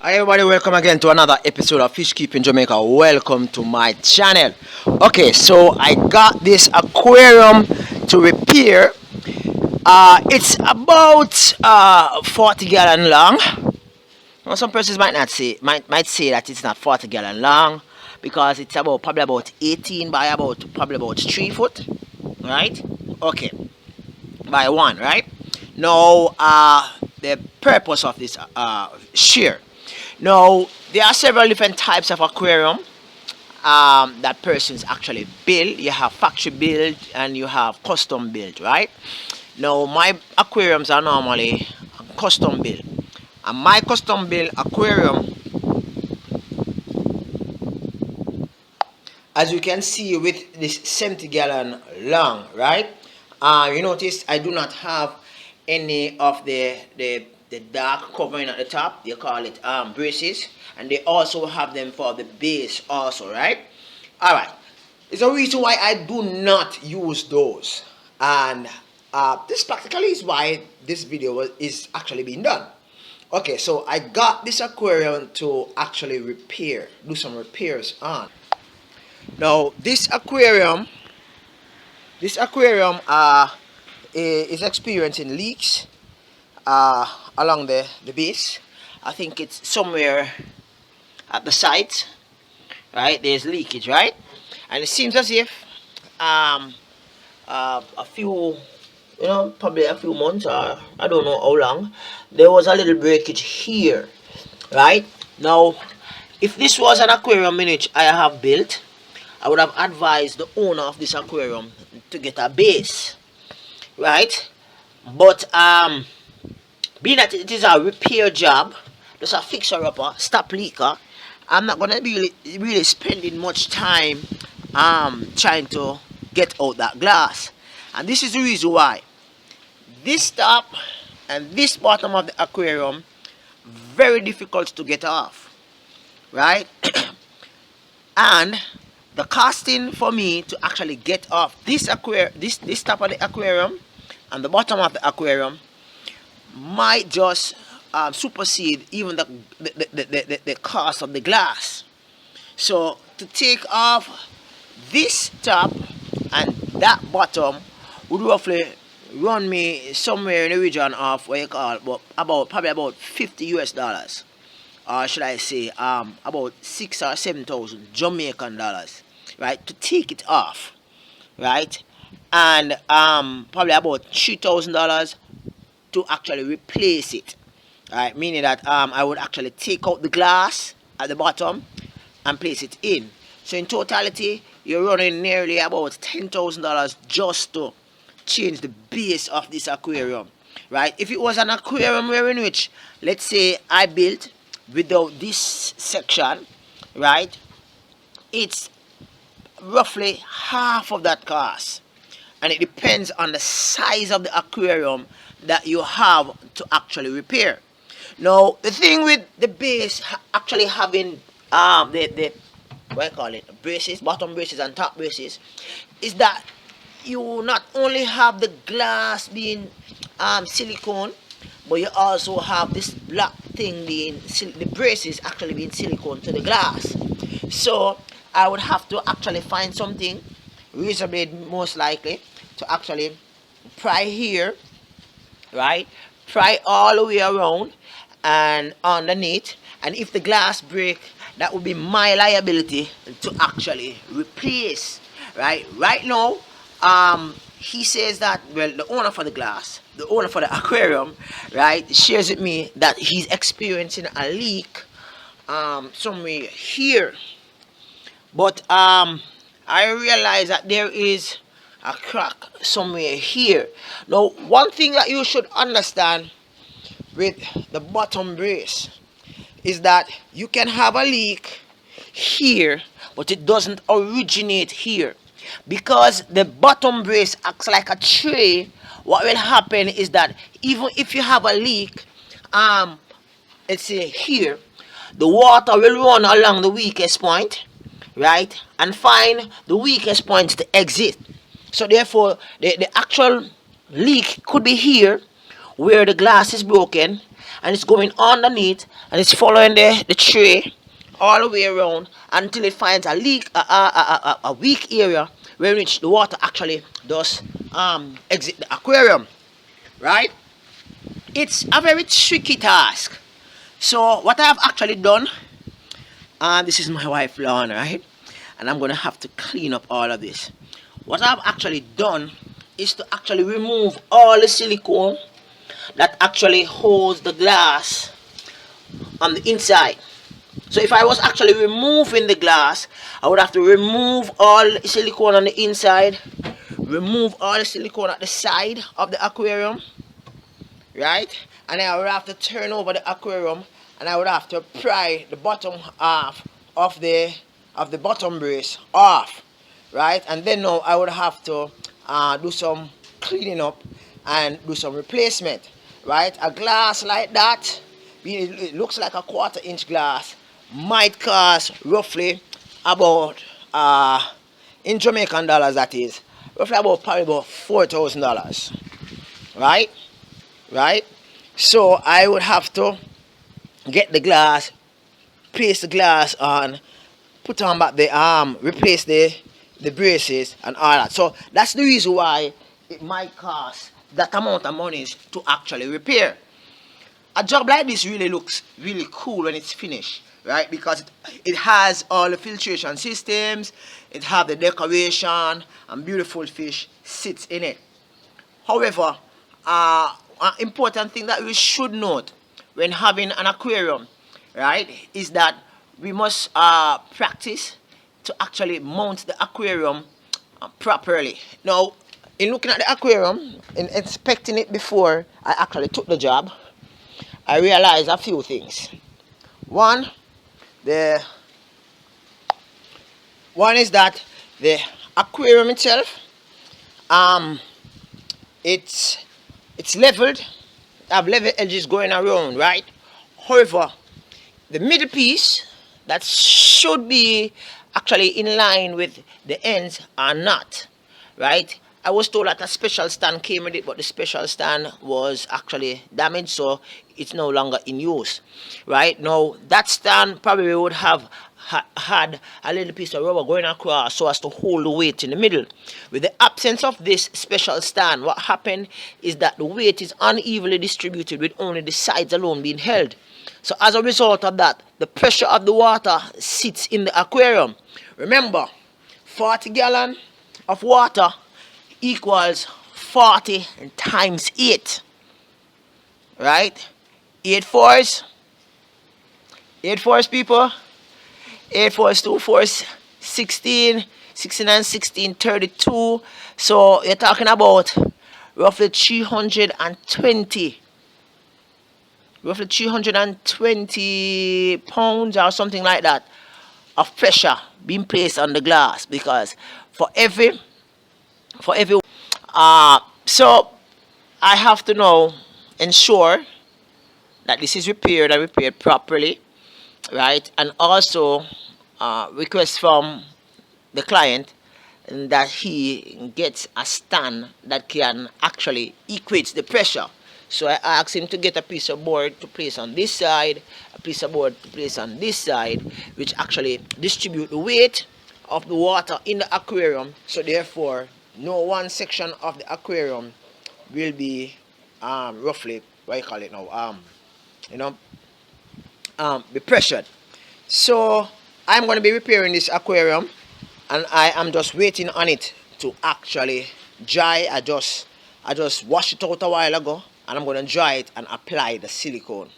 Hi everybody, welcome again to another episode of Fish Keeping Jamaica. Welcome to my channel. Okay, so I got this aquarium to repair. It's about 40 gallon long. Now, some persons might say that it's not 40 gallon long because it's probably about 18 by probably about 3 foot, right? Okay, by 1, right? Now, the purpose of this shear. Now, there are several different types of aquarium that persons actually build. You have factory build and you have custom build, right? Now, my aquariums are normally custom build. And my custom build aquarium, as you can see with this 70 gallon long, right? You notice I do not have any of the dark covering at the top. They call it braces, and they also have them for the base also, right? All right, there's a reason why I do not use those, and this practically is why this video is actually being done. Okay, so I got this aquarium to actually do some repairs on. Now this aquarium is experiencing leaks along the base. I think it's somewhere at the site, right? There's leakage, right? And it seems as if a few, probably a few months, or I don't know how long, there was a little breakage here, right? Now, if this was an aquarium which I have built, I would have advised the owner of this aquarium to get a base, right? But being that it is a repair job, just a fixer upper, stop leaker, I'm not gonna be really spending much time trying to get out that glass. And this is the reason why this top and this bottom of the aquarium very difficult to get off, right? And the costing for me to actually get off this top of the aquarium and the bottom of the aquarium might just supersede even the cost of the glass. So to take off this top and that bottom would roughly run me somewhere in the region of what you call probably about $50 US, or should I say about 6 or 7,000 Jamaican dollars, right, to take it off, right? And probably about $3,000 to actually replace it, right? Meaning that I would actually take out the glass at the bottom and place it in. So in totality, you're running nearly about $10,000 just to change the base of this aquarium, right? If it was an aquarium in which, let's say, I built without this section, right, it's roughly half of that cost. And it depends on the size of the aquarium that you have to actually repair. Now, the thing with the base actually having the what I call it, braces, bottom braces and top braces, is that you not only have the glass being silicone, but you also have this black thing being the braces actually being silicone to the glass. So I would have to actually find something reasonably, most likely, to actually pry here, right? Pry all the way around and underneath, and if the glass break, that would be my liability to actually replace, right? Right now, he says that, well, the owner for the aquarium, right, shares with me that he's experiencing a leak somewhere here. But I realize that there is a crack somewhere here. Now, one thing that you should understand with the bottom brace is that you can have a leak here, but it doesn't originate here. Because the bottom brace acts like a tray, what will happen is that even if you have a leak, let's say here, the water will run along the weakest point, right, and find the weakest point to exit. So therefore, the actual leak could be here, where the glass is broken, and it's going underneath, and it's following the tray all the way around until it finds a leak, a weak area where which the water actually does exit the aquarium, right? It's a very tricky task. So what I have actually done, this is my wife lawn, right? And I'm gonna have to clean up all of this. What I've actually done is to actually remove all the silicone that actually holds the glass on the inside. So if I was actually removing the glass, I would have to remove all the silicone on the inside, remove all the silicone at the side of the aquarium, right? And then I would have to turn over the aquarium, and I would have to pry the bottom half of the bottom brace off, right? And then now I would have to do some cleaning up and do some replacement, right? A glass like that, it looks like a 1/4 inch glass, might cost roughly about in Jamaican dollars, that is roughly about probably about $4,000, right? So I would have to get the glass, place the glass on, put on back the replace the braces and all that. So that's the reason why it might cost that amount of money to actually repair. A job like this really looks really cool when it's finished, right? Because it has all the filtration systems, it has the decoration, and beautiful fish sits in it. However, an important thing that we should note when having an aquarium, right, is that we must practice to actually mount the aquarium properly. Now, in looking at the aquarium, in inspecting it before I actually took the job, I realized a few things. One is that the aquarium itself, it's leveled. I have level edges going around, right? However, the middle piece that should be actually in line with the ends are not, right? I was told that a special stand came with it, but the special stand was actually damaged, so it's no longer in use, right? Now, that stand probably would have had a little piece of rubber going across so as to hold the weight in the middle. With the absence of this special stand, what happened is that the weight is unevenly distributed with only the sides alone being held. So as a result of that, the pressure of the water sits in the aquarium. Remember, 40 gallon of water equals 40 times 8, right? 8 fours, people. 8 fours, 2 fours, 16, 16 and 16, 32. So you're talking about roughly 320 pounds or something like that of pressure being placed on the glass, because for every so I have to now ensure that this is repaired and repaired properly, right? And also request from the client that he gets a stand that can actually equate the pressure. So I asked him to get a piece of board to place on this side, a piece of board to place on this side, which actually distribute the weight of the water in the aquarium. So therefore, no one section of the aquarium will be roughly, what you call it now, be pressured. So I'm going to be repairing this aquarium, and I am just waiting on it to actually dry. I just washed it out a while ago, and I'm going to dry it and apply the silicone.